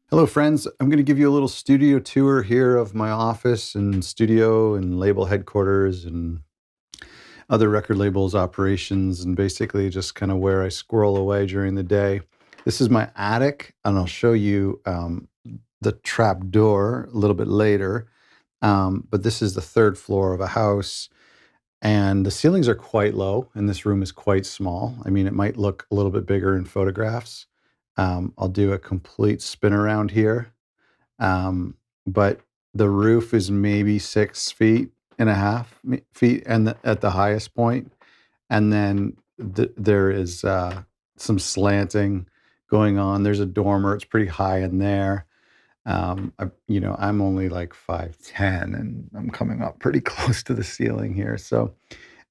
Hello friends, I'm going to give you a little studio tour here of my office and studio and label headquarters and other record labels operations, and basically just kind of where I squirrel away during the day. This is my attic, and I'll show you the trap door a little bit later, but this is the third floor of a house, and the ceilings are quite low and this room is quite small. I mean, it might look a little bit bigger in photographs. I'll do a complete spin around here. But the roof is maybe 6.5 feet and at the highest point. And then there is some slanting going on. There's a dormer. It's pretty high in there. I'm only like 5'10", and I'm coming up pretty close to the ceiling here. So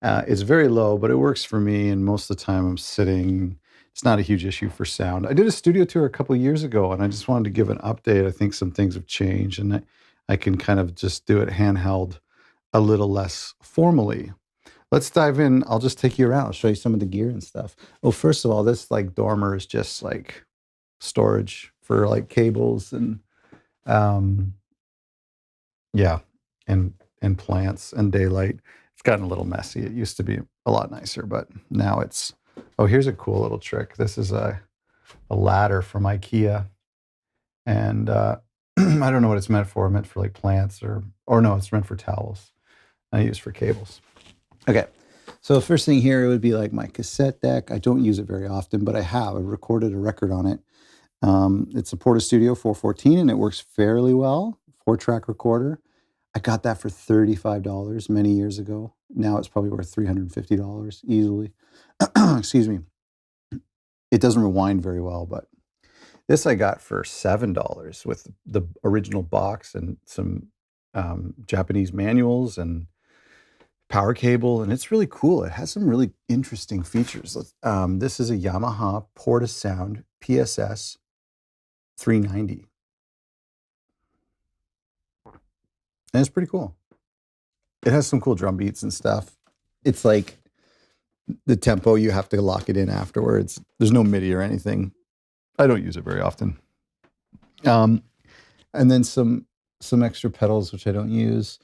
it's very low, but it works for me. And most of the time I'm sitting. It's not a huge issue for sound. I did a studio tour a couple of years ago, and I just wanted to give an update. I think some things have changed, and I can kind of just do it handheld a little less formally. Let's dive in. I'll just take you around. I'll show you some of the gear and stuff. Oh, first of all, this like dormer is just like storage for like cables and yeah, and plants and daylight. It's gotten a little messy. It used to be a lot nicer, but now it's. Oh, here's a cool little trick. This is a ladder from IKEA, and I don't know what it's meant for. Meant for like plants or no, it's meant for towels. I use for cables. Okay, so the first thing here would be like my cassette deck. I don't use it very often, but I have. I recorded a record on it. It's a Portastudio 414, and it works fairly well. 4-track recorder. I got that for $35 many years ago. Now it's probably worth $350 easily. Excuse me. It doesn't rewind very well, but this I got for $7 with the original box and some Japanese manuals and power cable, and it's really cool. It has some really interesting features. This is a Yamaha Portasound PSS170. And it's pretty cool. It has some cool drum beats and stuff. It's like the tempo, you have to lock it in afterwards. There's no MIDI or anything. I don't use it very often. And then some extra pedals, which I don't use.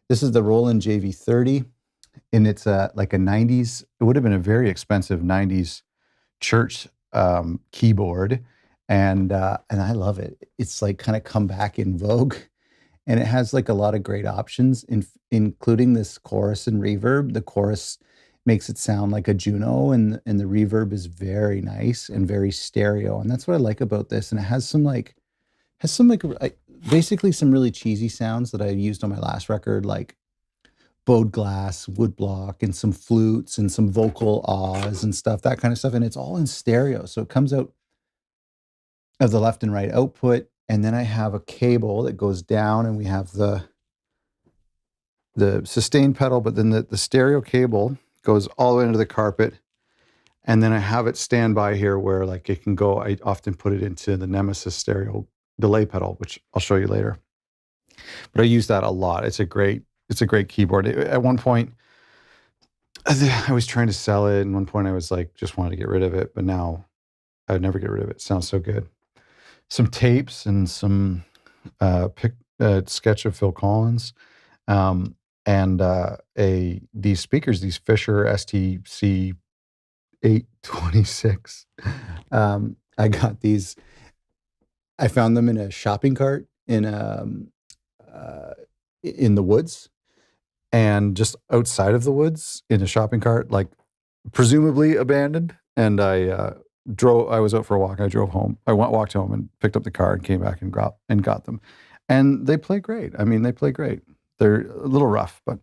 This is the Roland JV30, and it's like a 90s, it would have been a very expensive 90s church keyboard. And I love it. It's like kind of come back in vogue. And it has like a lot of great options, including this chorus and reverb. The chorus makes it sound like a Juno, and the reverb is very nice and very stereo. And that's what I like about this. And it has some basically some really cheesy sounds that I used on my last record, like bowed glass, woodblock, and some flutes and some vocal ahs and stuff, that kind of stuff. And it's all in stereo. So it comes out of the left and right output. And then I have a cable that goes down, and we have the sustain pedal, but then the stereo cable goes all the way into the carpet. And then I have it stand by here where like it can go. I often put it into the Nemesis stereo delay pedal, which I'll show you later. But I use that a lot. It's a great keyboard. At one point, I was trying to sell it, and one point I was like, just wanted to get rid of it, but now I would never get rid of it. It sounds so good. Some tapes and some sketch of Phil Collins, and these speakers, these Fisher STC 826. I got these. I found them in a shopping cart in the woods, and just outside of the woods in a shopping cart, like presumably abandoned. And I was out for a walk. I drove home. I walked home and picked up the car and came back and got them. And they play great. I mean, they play great. They're a little rough, but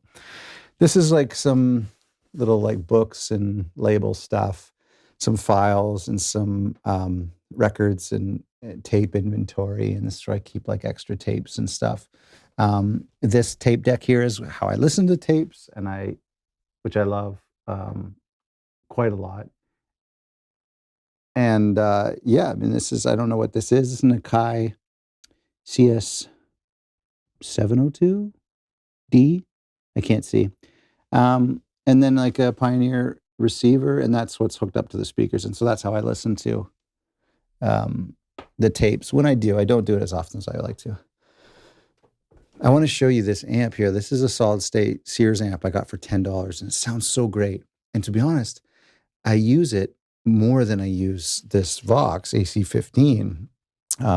this is like some little like books and label stuff, some files and some records and tape inventory. And this is where I keep like extra tapes and stuff. This tape deck here is how I listen to tapes, which I love quite a lot. And yeah, I mean, I don't know what this is. It's an Akai CS 702D. I can't see. And then like a Pioneer receiver, and that's what's hooked up to the speakers. And so that's how I listen to the tapes. When I do, I don't do it as often as I like to. I want to show you this amp here. This is a solid state Sears amp I got for $10, and it sounds so great. And to be honest, I use it more than I use this Vox AC15,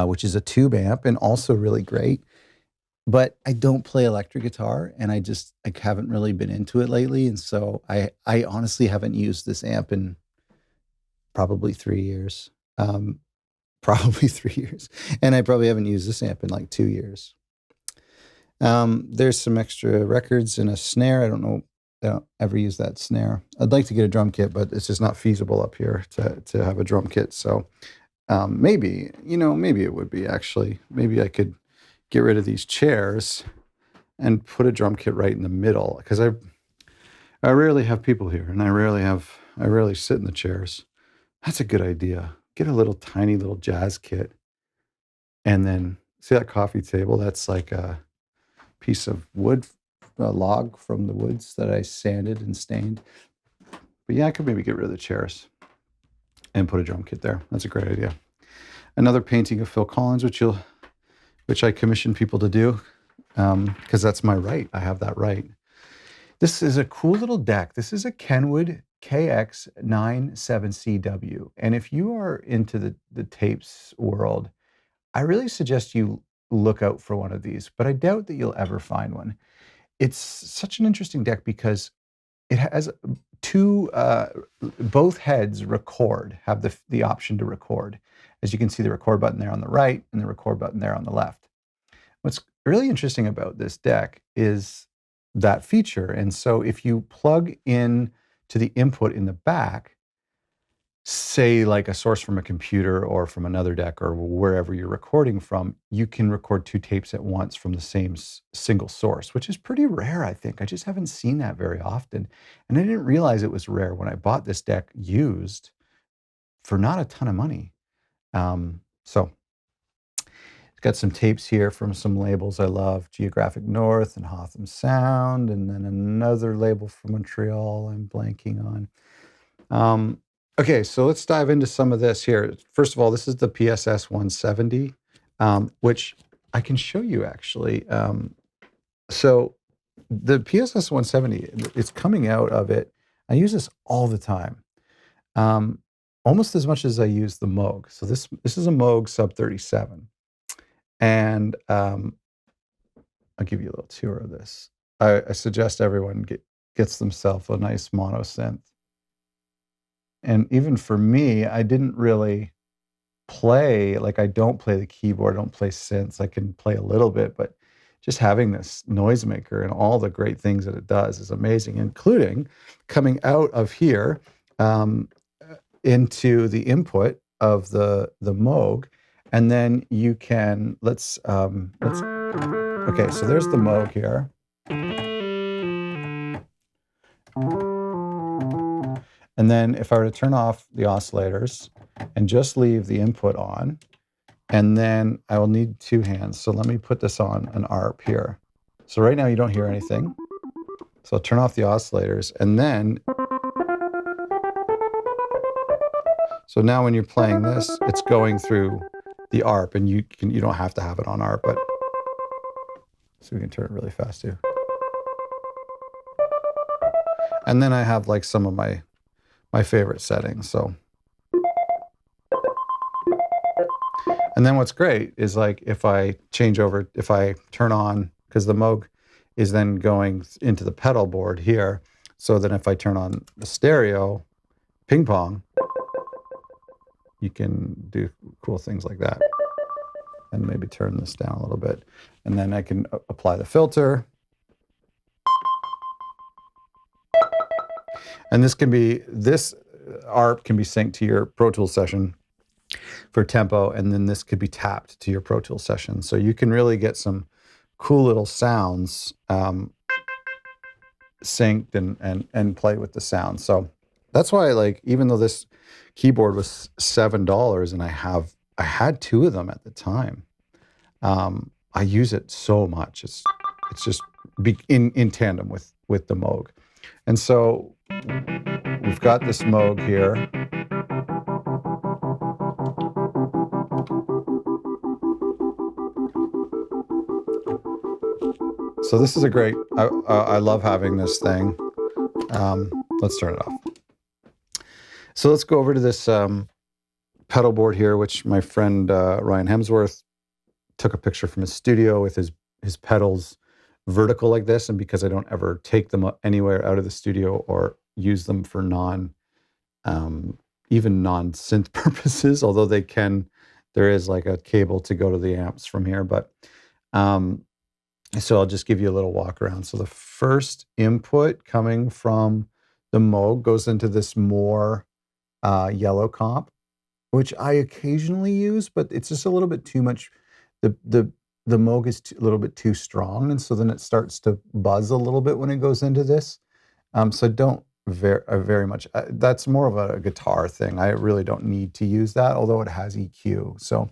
which is a tube amp and also really great. But I don't play electric guitar, and I haven't really been into it lately. And so I honestly haven't used this amp in probably 3 years. Probably 3 years. And I probably haven't used this amp in like 2 years. There's some extra records and a snare. I don't ever use that snare. I'd like to get a drum kit, but it's just not feasible up here to have a drum kit. So maybe it would be actually. Maybe I could get rid of these chairs and put a drum kit right in the middle, because I rarely have people here, and I rarely sit in the chairs. That's a good idea. Get a little tiny little jazz kit, and then see that coffee table? That's like a piece of wood, a log from the woods that I sanded and stained. But yeah, I could maybe get rid of the chairs and put a drum kit there. That's a great idea. Another painting of Phil Collins, which I commission people to do, because that's my right. I have that right. This is a cool little deck. This is a Kenwood KX97CW. And if you are into the tapes world, I really suggest you look out for one of these, but I doubt that you'll ever find one. It's such an interesting deck because it has both heads have the option to record. As you can see, the record button there on the right and the record button there on the left. What's really interesting about this deck is that feature. And so if you plug in to the input in the back, say like a source from a computer or from another deck or wherever you're recording from, you can record 2 tapes at once from the same single source, which is pretty rare, I think. I just haven't seen that very often. And I didn't realize it was rare when I bought this deck used for not a ton of money. So it's got some tapes here from some labels I love, Geographic North and Hotham Sound, and then another label from Montreal I'm blanking on. Okay, so let's dive into some of this here. First of all, this is the PSS170, which I can show you actually. So the PSS170, it's coming out of it. I use this all the time, almost as much as I use the Moog. So this is a Moog Sub 37. And I'll give you a little tour of this. I suggest everyone gets themselves a nice mono synth. And even for me, I didn't really play, like I don't play the keyboard, I don't play synths. I can play a little bit, but just having this noisemaker and all the great things that it does is amazing, including coming out of here into the input of the Moog. And then you can, okay, so there's the Moog here. And then if I were to turn off the oscillators and just leave the input on, and then I will need 2 hands. So let me put this on an ARP here. So right now you don't hear anything. So I'll turn off the oscillators, and then, so now when you're playing this, it's going through the ARP, and you don't have to have it on ARP, but so we can turn it really fast too. And then I have like some of my favorite settings. So, and then what's great is like if I turn on, because the Moog is then going into the pedal board here, so that if I turn on the stereo ping pong, you can do cool things like that. And maybe turn this down a little bit. And then I can apply the filter. And this ARP can be synced to your Pro Tools session for tempo, and then this could be tapped to your Pro Tools session. So you can really get some cool little sounds synced and play with the sound. So that's why, like, even though this keyboard was $7 and I had 2 of them at the time, I use it so much. It's just in tandem with the Moog. And so we've got this Moog here. So this is a great, I love having this thing. Let's turn it off. So let's go over to this pedal board here, which my friend Ryan Hemsworth took a picture from his studio with his pedals vertical like this. And because I don't ever take them anywhere out of the studio or use them for even non-synth purposes, although they can, there is like a cable to go to the amps from here. But so I'll just give you a little walk around. So the first input coming from the Moog goes into this Mooer yellow comp, which I occasionally use, but it's just a little bit too much. The Moog is a little bit too strong, and so then it starts to buzz a little bit when it goes into this. So don't very much. That's more of a guitar thing. I really don't need to use that, although it has EQ. So,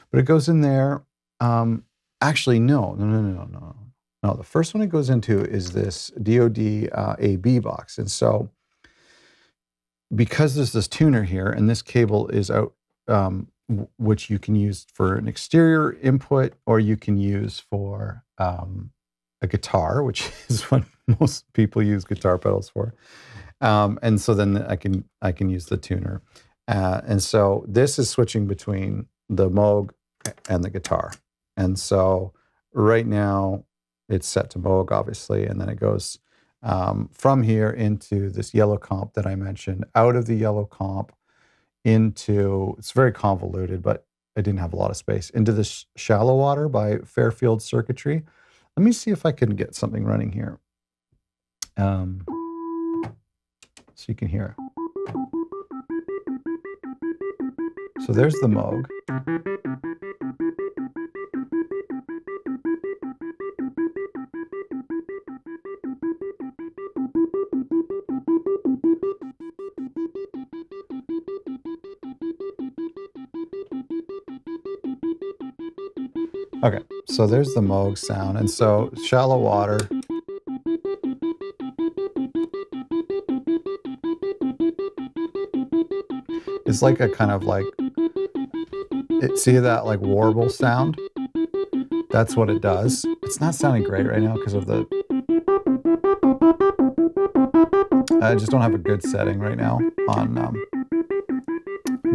but it goes in there. Actually, no. The first one it goes into is this DOD A box, and so because there's this tuner here, and this cable is out, which you can use for an exterior input, or you can use for a guitar, which is what most people use guitar pedals for. And so then I can use the tuner, and so this is switching between the Moog and the guitar. And so right now it's set to Moog, obviously, and then it goes from here into this yellow comp that I mentioned, out of the yellow comp into, it's very convoluted, but I didn't have a lot of space, into this Shallow Water by Fairfield Circuitry. Let me see if I can get something running here. So you can hear. So there's the Moog. Okay, so there's the Moog sound. And so Shallow Water. It's like a kind of like, see that like warble sound? That's what it does. It's not sounding great right now because of the, I just don't have a good setting right now on,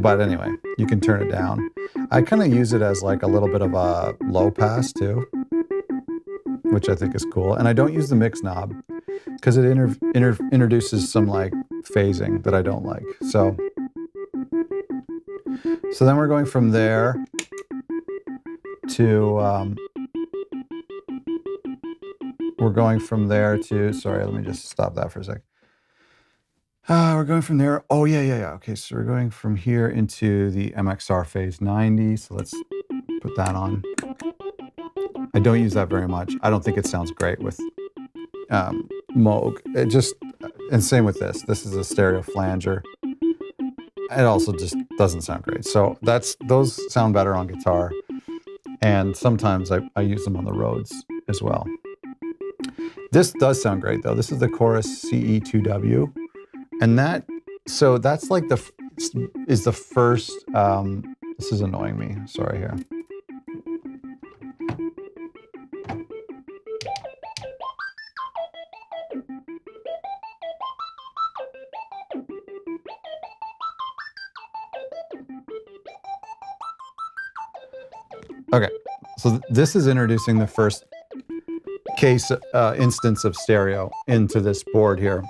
but anyway, you can turn it down. I kind of use it as like a little bit of a low pass too, which I think is cool. And I don't use the mix knob because it introduces some like phasing that I don't like. So then we're going from there to, sorry, let me just stop that for a sec. We're going from there. Oh, yeah. Okay, so we're going from here into the MXR Phase 90. So let's put that on. I don't use that very much. I don't think it sounds great with Moog. It just, and same with this. This is a stereo flanger. It also just doesn't sound great. So those sound better on guitar. And sometimes I use them on the Rhodes as well. This does sound great though. This is the Chorus CE2W. And that's like the first, this is annoying me, sorry here. Okay, so this is introducing the first instance of stereo into this board here.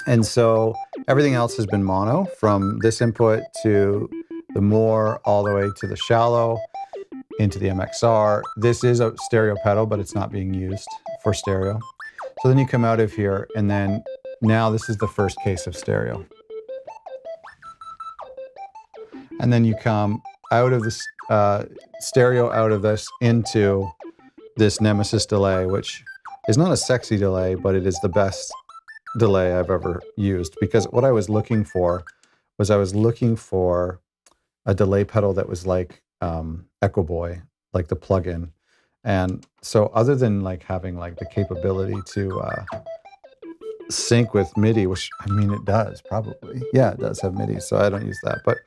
And so everything else has been mono, from this input to the Mooer all the way to the Shallow into the MXR. This is a stereo pedal, but it's not being used for stereo. So then you come out of here, and then now this is the first case of stereo. And then you come out of this stereo out of this into this Nemesis Delay, which is not a sexy delay, but it is the best delay I've ever used, because what I was looking for was a delay pedal that was like Echo Boy, like the plugin. And so other than like having like the capability to sync with MIDI, which I mean it does probably, yeah, it does have MIDI, so I don't use that, but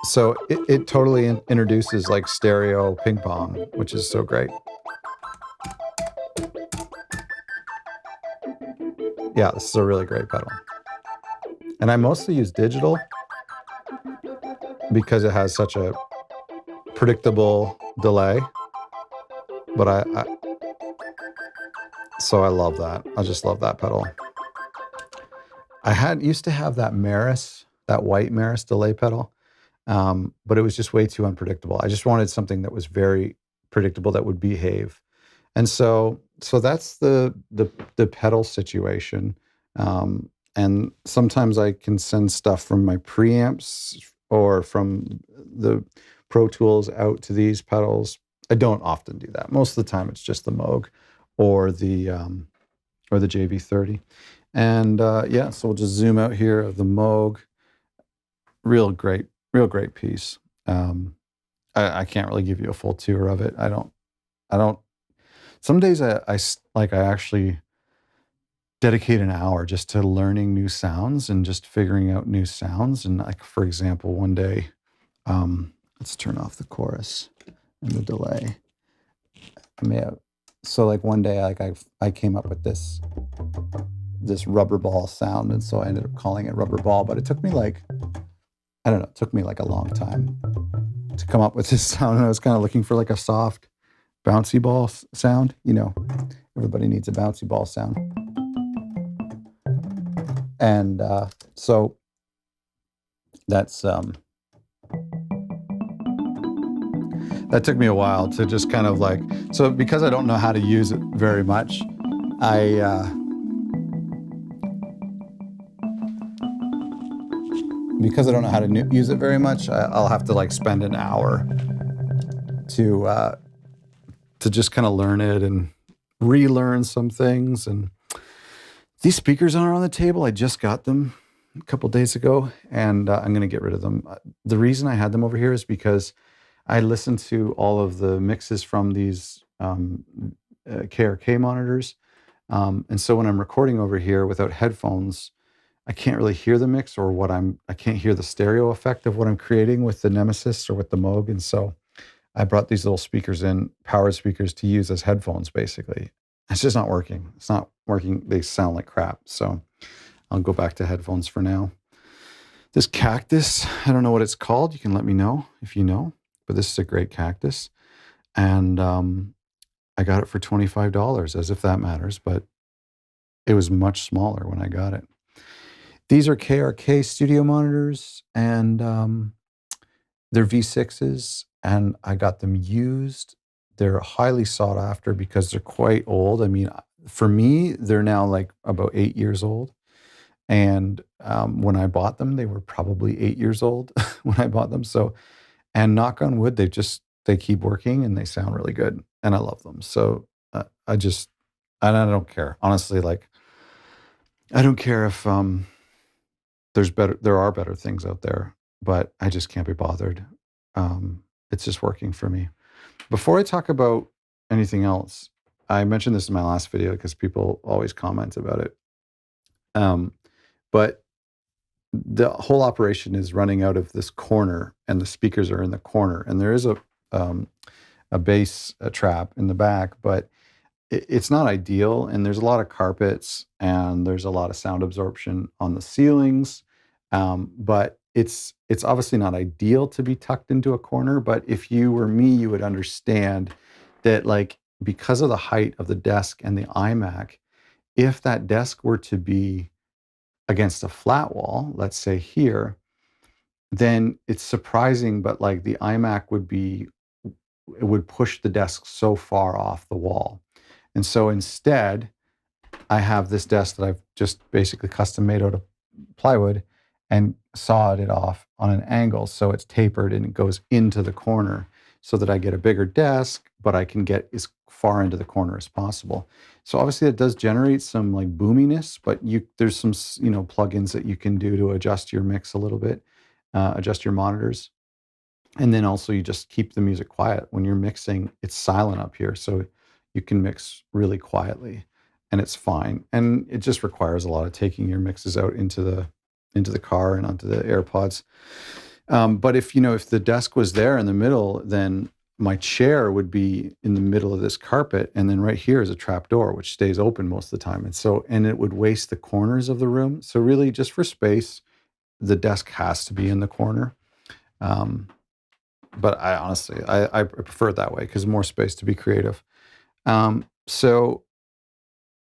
So it totally introduces like stereo ping pong, which is so great. Yeah, this is a really great pedal. And I mostly use digital because it has such a predictable delay. But so I love that. I just love that pedal. I used to have that Maris, that white Maris delay pedal, but it was just way too unpredictable. I just wanted something that was very predictable that would behave. And so that's the pedal situation. And sometimes I can send stuff from my preamps or from the Pro Tools out to these pedals. I don't often do that. Most of the time, it's just the Moog or the JV30. And yeah, so we'll just zoom out here of the Moog. Real great piece. I can't really give you a full tour of it. I don't. Some days I actually dedicate an hour just to learning new sounds and just figuring out new sounds. And like, for example, one day, let's turn off the chorus and the delay. So like one day, like I came up with this rubber ball sound, and so I ended up calling it rubber ball. But it took me like, I don't know, it took me like a long time to come up with this sound. And I was kind of looking for like a soft, bouncy ball sound. You know, everybody needs a bouncy ball sound. And so that's that took me a while to just kind of like, so because I don't know how to use it very much, because I don't know how to use it very much, I'll have to like spend an hour to just kind of learn it and relearn some things. And these speakers are on the table. I just got them a couple days ago, and I'm going to get rid of them. The reason I had them over here is because I listened to all of the mixes from these KRK monitors. And so when I'm recording over here without headphones, I can't really hear the mix or I can't hear the stereo effect of what I'm creating with the Nemesis or with the Moog. And so I brought these little speakers in, powered speakers, to use as headphones, basically. It's just not working. It's not working. They sound like crap. So I'll go back to headphones for now. This cactus, I don't know what it's called. You can let me know if you know, but this is a great cactus. And I got it for $25, as if that matters, but it was much smaller when I got it. These are KRK studio monitors, and they're V6s, and I got them used. They're highly sought after because they're quite old. I mean, for me, they're now like about 8 years old. And when I bought them, they were probably 8 years old when I bought them. So, and knock on wood, they keep working and they sound really good. And I love them. So I don't care. Honestly, like, I don't care if there are better things out there, but I just can't be bothered. It's just working for me. Before I talk about anything else, I mentioned this in my last video because people always comment about it. But the whole operation is running out of this corner, and the speakers are in the corner, and there is a bass trap in the back, but it's not ideal, and there's a lot of carpets, and there's a lot of sound absorption on the ceilings, but it's obviously not ideal to be tucked into a corner. But if you were me, you would understand that, like, because of the height of the desk and the iMac, if that desk were to be against a flat wall, let's say here, then it's surprising, but like the iMac would push the desk so far off the wall. And so instead, I have this desk that I've just basically custom made out of plywood and sawed it off on an angle so it's tapered and it goes into the corner so that I get a bigger desk, but I can get as far into the corner as possible. So obviously it does generate some like boominess, but there's some plugins that you can do to adjust your mix a little bit, adjust your monitors. And then also you just keep the music quiet. When you're mixing, it's silent up here, so you can mix really quietly and it's fine. And it just requires a lot of taking your mixes out into the car and onto the AirPods. But if, if the desk was there in the middle, then my chair would be in the middle of this carpet. And then right here is a trap door, which stays open most of the time. And it would waste the corners of the room. So really just for space, the desk has to be in the corner. But I honestly, I prefer it that way because more space to be creative. So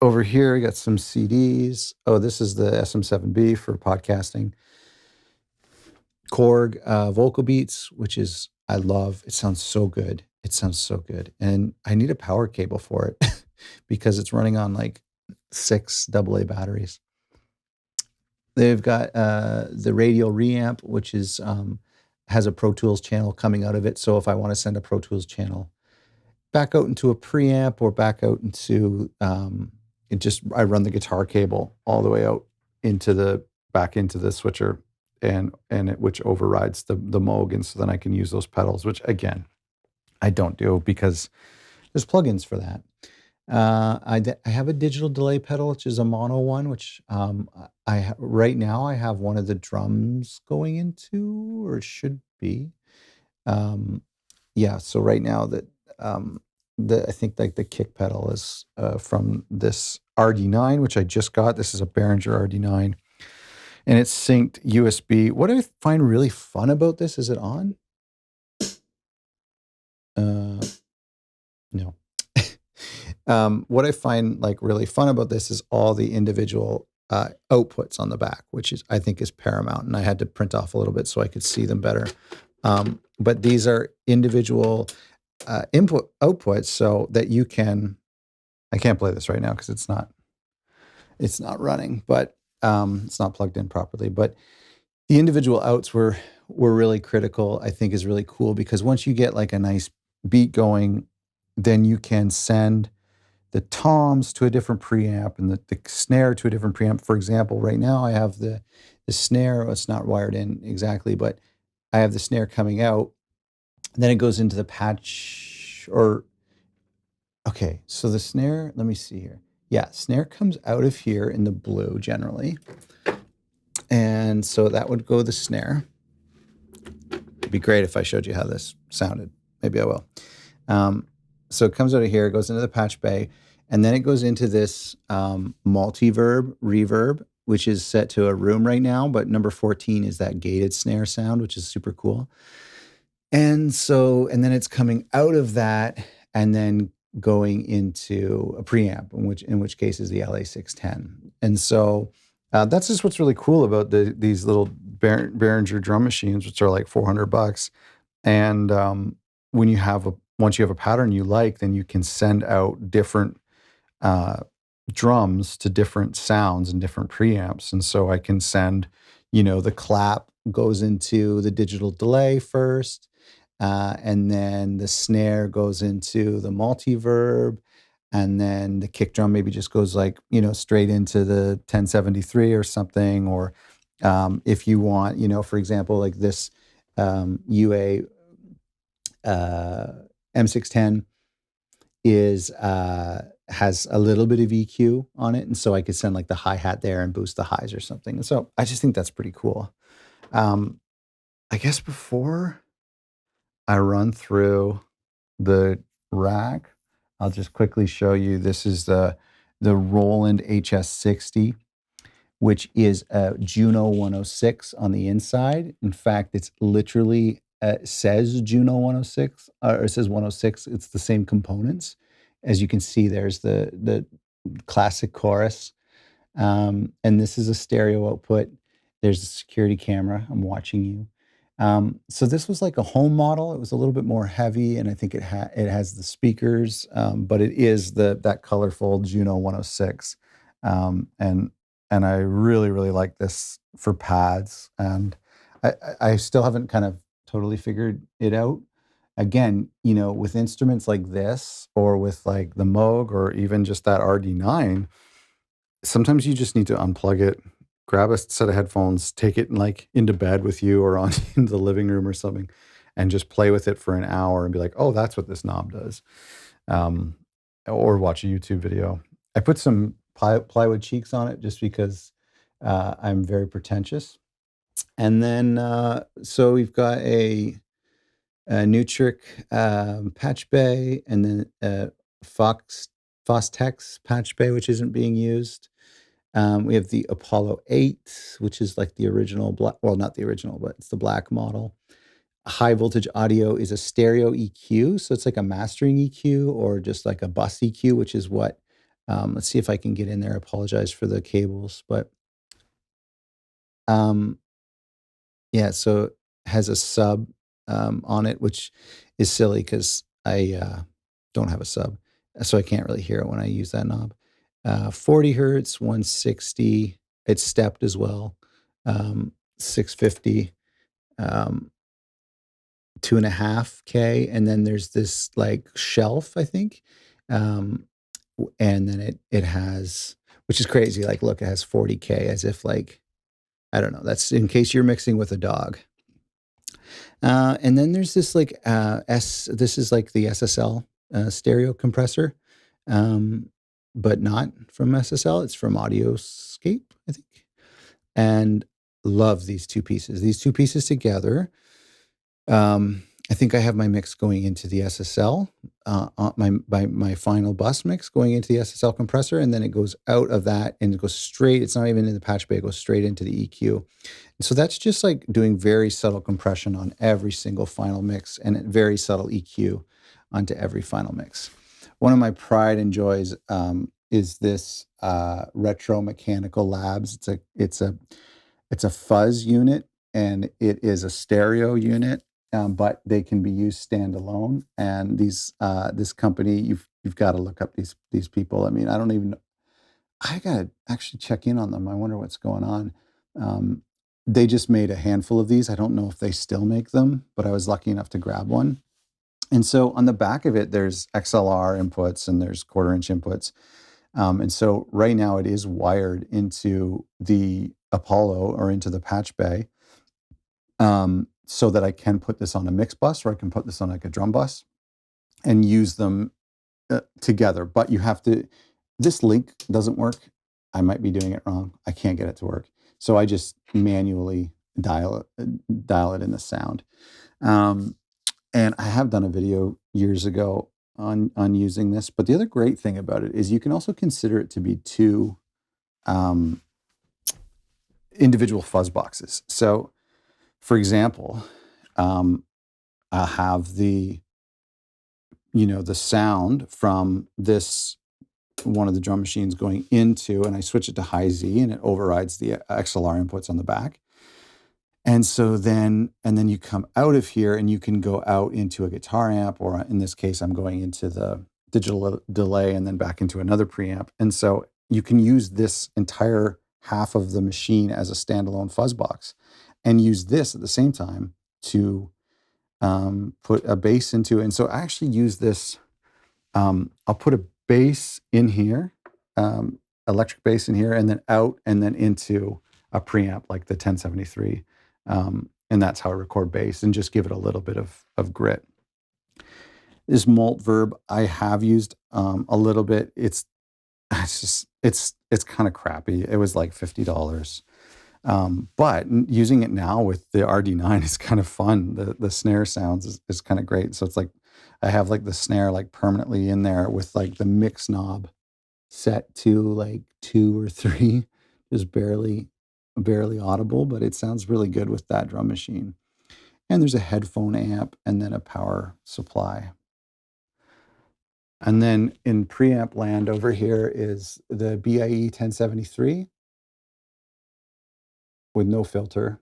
over here, I got some CDs. Oh, this is the SM7B for podcasting. Korg vocal beats, which is, I love. It sounds so good. It sounds so good. And I need a power cable for it because it's running on like 6 AA batteries. They've got the Radial Reamp, which is has a Pro Tools channel coming out of it. So if I want to send a Pro Tools channel back out into a preamp or back out into I run the guitar cable all the way out back into the switcher, which overrides the Moog, and so then I can use those pedals, which again I don't do because there's plugins for that. I have a digital delay pedal, which is a mono one, which right now I have one of the drums going into, or it should be. Yeah, so right now I think like the kick pedal is from this RD-9, which I just got. This is a Behringer RD-9, and it's synced USB. What I find really fun about this, is it on? No. What I find like really fun about this is all the individual outputs on the back, which I think is paramount. And I had to print off a little bit so I could see them better. But these are individual outputs, so that you can. I can't play this right now because it's not running, but it's not plugged in properly. But the individual outs were really critical. I think is really cool because once you get like a nice beat going, then you can send the toms to a different preamp and the snare to a different preamp. For example, right now I have the snare. It's not wired in exactly, but I have the snare coming out. Then it goes into the patch, okay, so the snare, let me see here. Yeah, snare comes out of here in the blue generally. And so that would go the snare. It'd be great if I showed you how this sounded. Maybe I will. So it comes out of here, it goes into the patch bay, and then it goes into this Multi-Verb reverb, which is set to a room right now, but number 14 is that gated snare sound, which is super cool. And then it's coming out of that and then going into a preamp, in which case is the LA610. And so that's just what's really cool about these little Behringer drum machines, which are like $400. And once you have a pattern you like, then you can send out different drums to different sounds and different preamps. And so I can send, the clap goes into the digital delay first, and then the snare goes into the Multi-Verb, and then the kick drum maybe just goes like, straight into the 1073 or something. Or if you want, for example, like this UA M610 has a little bit of EQ on it, and so I could send like the hi-hat there and boost the highs or something. And so I just think that's pretty cool. I guess before I run through the rack, I'll just quickly show you. This is the Roland HS-60, which is a Juno 106 on the inside. In fact, it's literally says Juno 106, or it says 106. It's the same components. As you can see, there's the classic chorus. And this is a stereo output. There's a security camera. I'm watching you. So this was like a home model. It was a little bit more heavy, and I think it has the speakers, but it is that colorful Juno 106. And I really, really like this for pads. And I still haven't kind of totally figured it out. Again, with instruments like this, or with like the Moog, or even just that RD-9, sometimes you just need to unplug it, grab a set of headphones, take it like into bed with you or on into the living room or something, and just play with it for an hour and be like, oh, that's what this knob does. Or watch a YouTube video. I put some plywood cheeks on it just because I'm very pretentious. And then, so we've got a Nutric patch bay, and then Fostex patch bay, which isn't being used. We have the Apollo 8, which is like the original black, well, not the original, but it's the black model. High voltage audio is a stereo EQ. So it's like a mastering EQ or just like a bus EQ, which is what, let's see if I can get in there. I apologize for the cables, but yeah, so it has a sub on it, which is silly because I don't have a sub. So I can't really hear it when I use that knob. 40 hertz, 160. It's stepped as well. 650. 2.5K, and then there's this like shelf, I think, and then it has, which is crazy. Like, look, it has 40K, as if like, I don't know. That's in case you're mixing with a dog. And then there's this like this is like the SSL stereo compressor, but not from SSL. It's from Audioscape, I think, and love these two pieces. These two pieces together. I think I have my mix going into the SSL, my final bus mix going into the SSL compressor, and then it goes out of that and it goes straight. It's not even in the patch bay; it goes straight into the EQ. And so that's just like doing very subtle compression on every single final mix, and very subtle EQ onto every final mix. One of my pride and joys is this Retro Mechanical Labs. It's a fuzz unit, and it is a stereo unit. But they can be used standalone. And these this company, you've got to look up these people. I mean, I don't even know. I gotta actually check in on them. I wonder what's going on. They just made a handful of these. I don't know if they still make them, but I was lucky enough to grab one. And so on the back of it, there's XLR inputs and there's 1/4-inch inputs. And so right now it is wired into the Apollo or into the patch bay. So that I can put this on a mix bus, or I can put this on like a drum bus and use them together. But you have to, this link doesn't work. I might be doing it wrong. I can't get it to work. So I just manually dial it in the sound. And I have done a video years ago on using this. But the other great thing about it is you can also consider it to be two individual fuzz boxes. So for example, I'll have the sound from this one of the drum machines going into, and I switch it to high Z, and it overrides the XLR inputs on the back. And so then you come out of here, and you can go out into a guitar amp, or in this case, I'm going into the digital delay and then back into another preamp. And so you can use this entire half of the machine as a standalone fuzz box, and use this at the same time to put a bass into. And so I actually use this, I'll put a bass in here, electric bass in here, and then out and then into a preamp like the 1073. And that's how I record bass and just give it a little bit of grit. This Multi-Verb I have used a little bit. It's kind of crappy. It was like $50. But using it now with the RD-9 is kind of fun. The snare sounds is kind of great. So it's like I have like the snare like permanently in there with like the mix knob set to like 2 or 3, just barely audible, but it sounds really good with that drum machine. And there's a headphone amp and then a power supply. And then in preamp land over here is the BIE 1073. With no filter.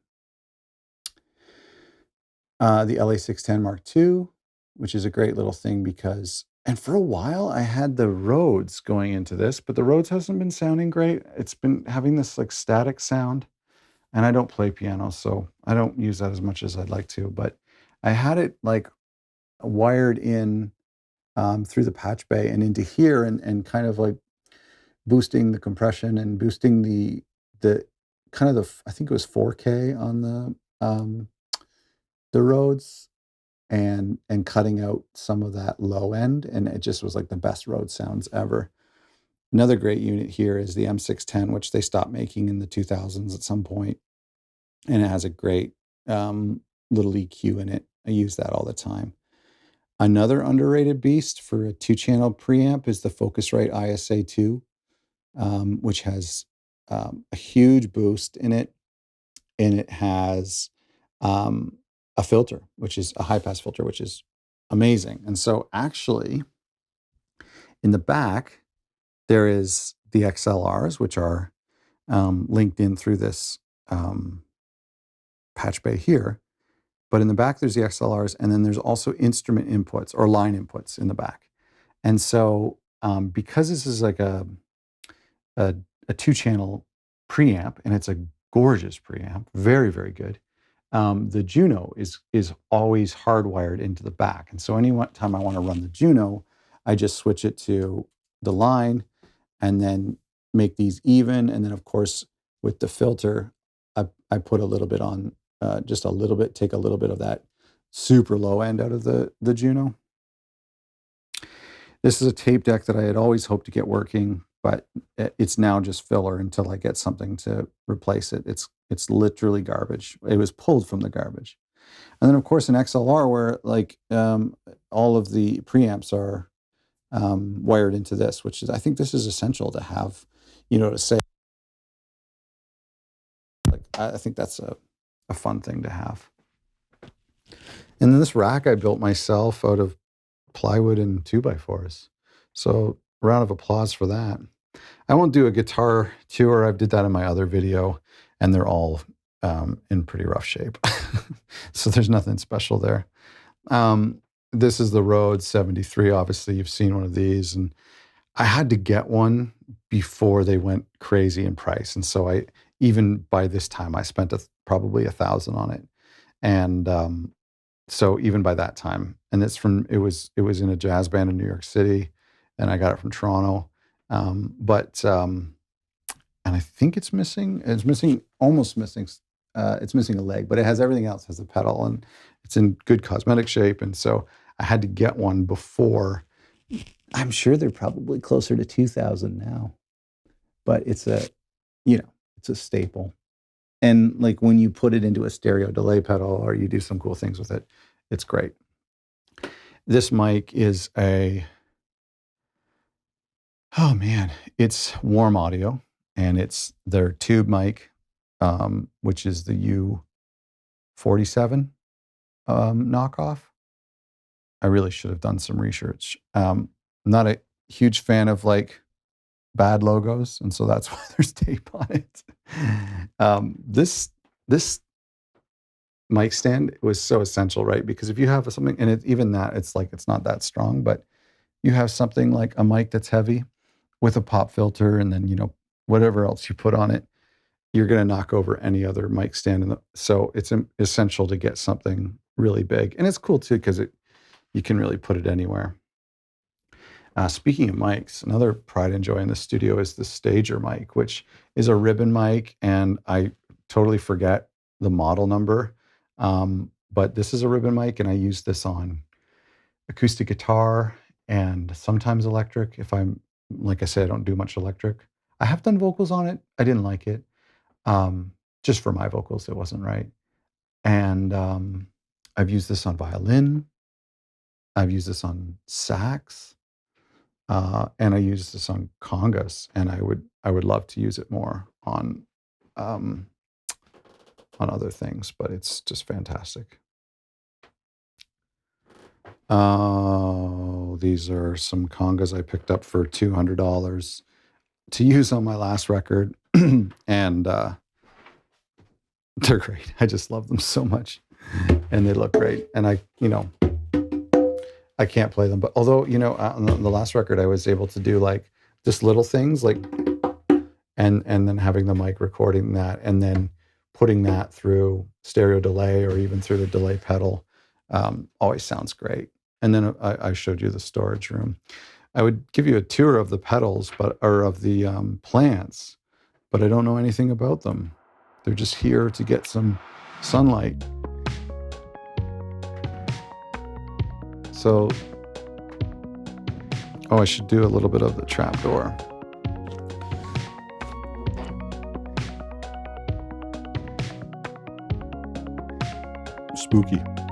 The LA610 Mark II, which is a great little thing because, and for a while I had the Rhodes going into this, but the Rhodes hasn't been sounding great. It's been having this like static sound, and I don't play piano, so I don't use that as much as I'd like to, but I had it like wired in through the patch bay and into here, and kind of like boosting the compression and boosting the kind of I think it was 4K on the Rhodes, and cutting out some of that low end, and it just was like the best Rhodes sounds ever. Another great unit here is the M610, which they stopped making in the 2000s at some point. and it has a great little EQ in it. I use that all the time. Another underrated beast for a 2-channel preamp is the Focusrite ISA TWO, which has a huge boost in it, and it has a filter, which is a high-pass filter, which is amazing. And so actually, in the back, there is the XLRs, which are linked in through this patch bay here. But in the back, there's the XLRs, and then there's also instrument inputs or line inputs in the back. And so because this is like a 2-channel preamp, and it's a gorgeous preamp, very, very good, the Juno is always hardwired into the back. And so any time I want to run the Juno, I just switch it to the line and then make these even. And then, of course, with the filter, I put a little bit on, just a little bit, take a little bit of that super low end out of the Juno. This is a tape deck that I had always hoped to get working, but it's now just filler until I get something to replace it. It's literally garbage. It was pulled from the garbage. And then, of course, an XLR where like all of the preamps are wired into this, which is, I think this is essential to have, to say, like, I think that's a fun thing to have. And then this rack I built myself out of plywood and 2x4s. So a round of applause for that. I won't do a guitar tour. I did that in my other video, and they're all in pretty rough shape. So there's nothing special there. This is the Rhodes 73. Obviously, you've seen one of these, and I had to get one before they went crazy in price. And so even by this time, I spent probably $1,000 on it. And so even by that time, and it was in a jazz band in New York City, and I got it from Toronto. And I think it's missing almost missing. It's missing a leg, but it has everything else. It has a pedal, and it's in good cosmetic shape. And so I had to get one before. I'm sure they're probably closer to 2,000 now, but it's a staple. And like when you put it into a stereo delay pedal or you do some cool things with it, it's great. This mic is it's Warm Audio, and it's their tube mic, which is the U47 knockoff. I really should have done some research. I'm not a huge fan of like bad logos, and so that's why there's tape on it. This mic stand was so essential, right? Because if you have something, and it's not that strong, but you have something like a mic that's heavy with a pop filter, and then whatever else you put on it, you're going to knock over any other mic stand. So it's essential to get something really big, and it's cool too because you can really put it anywhere. Speaking of mics, another pride and joy in the studio is the Stager mic, which is a ribbon mic, and I totally forget the model number. But this is a ribbon mic, and I use this on acoustic guitar and sometimes electric. Like I said, I don't do much electric. I have done vocals on it. I didn't like it. Just for my vocals, it wasn't right. And I've used this on violin. I've used this on sax. And I use this on congas, and I would love to use it more on other things, but it's just fantastic. Oh, these are some congas I picked up for $200 to use on my last record, and they're great. I just love them so much, and they look great. And I can't play them, but although, on the last record, I was able to do like just little things like, and then having the mic recording that, and then putting that through stereo delay or even through the delay pedal, always sounds great. And then I showed you the storage room. I would give you a tour of the pedals, or of the plants, but I don't know anything about them. They're just here to get some sunlight. So, I should do a little bit of the trapdoor. spooky.